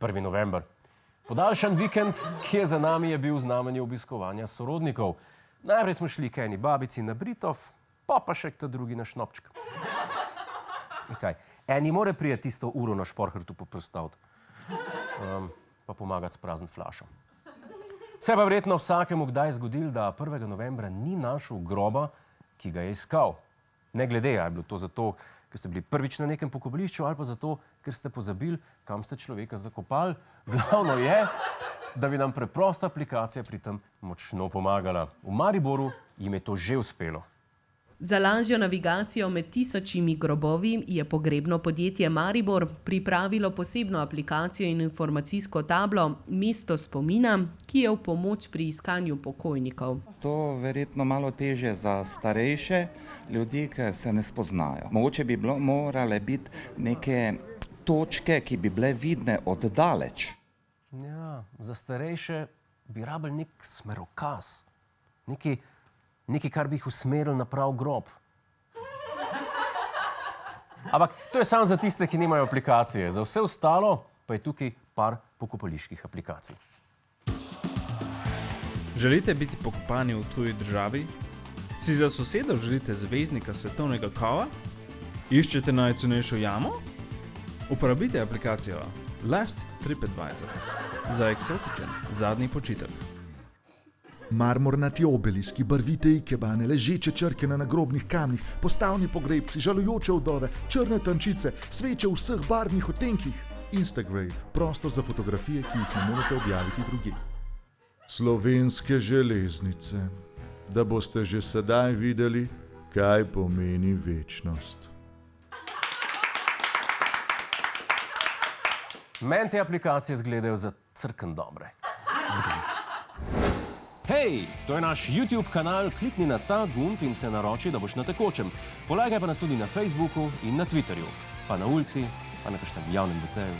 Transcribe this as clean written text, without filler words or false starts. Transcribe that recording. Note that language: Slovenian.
1. november. Podaljšan vikend, ki je za nami, je bil v znamenju obiskovanja sorodnikov. Najprej smo šli k eni babici na Britov, pa še k ta drugi na šnopček. Kaj, eni more prijeti tisto uro na Šporhrtu poprostaviti, pa pomagati s prazn flašo. Se pa verjetno vsakemu kdaj zgodil, da 1. novembra ni našel groba, ki ga je iskal. Ne glede, a je bilo to zato, ker ste bili prvič na nekem pokopališču ali pa zato, ker ste pozabili, kam ste človeka zakopali. Glavno je, da bi nam preprosta aplikacija pri tem močno pomagala. V Mariboru jim je to že uspelo. Za lažjo navigacijo med tisočimi grobovi je pogrebno podjetje Maribor pripravilo posebno aplikacijo in informacijsko tablo Mesto spomina, ki je v pomoč pri iskanju pokojnikov. To verjetno malo teže za starejše ljudi, ker se ne spoznajo. Mogoče bi morale biti neke točke, ki bi bile vidne od daleč. Ja, za starejše bi rabili nek smerokaz, nekaj, kar bi jih usmeril na prav grob. Ampak to je samo za tiste, ki nimajo aplikacije. Za vse ostalo pa je tukaj par pokopaliških aplikacij. Želite biti pokopani v tuji državi? Si za sosedo želite zvezdnika svetovnega kova? Iščete najcenejšo jamo? Uporabite aplikacijo Last TripAdvisor za eksotičen zadnji počitek. Marmornati obeliski, barvite ikebane, ležeče črke na nagrobnih kamnih, postavni pogrebci, žalujoče vdove, črne tančice, sveče v vseh barvnih odtenkih. Instagrave, prostor za fotografije, ki jih ne morete objaviti drugje. Slovenske železnice, da boste že sedaj videli, kaj pomeni večnost. Meni te aplikacije izgledajo za crken dobre. Hej, to je naš YouTube kanal, klikni na ta gumb in se naroči, da boš na tekočem. Polajkaj pa nas tudi na Facebooku in na Twitterju, pa na ulici, pa na kakšnem javnem WC-ju.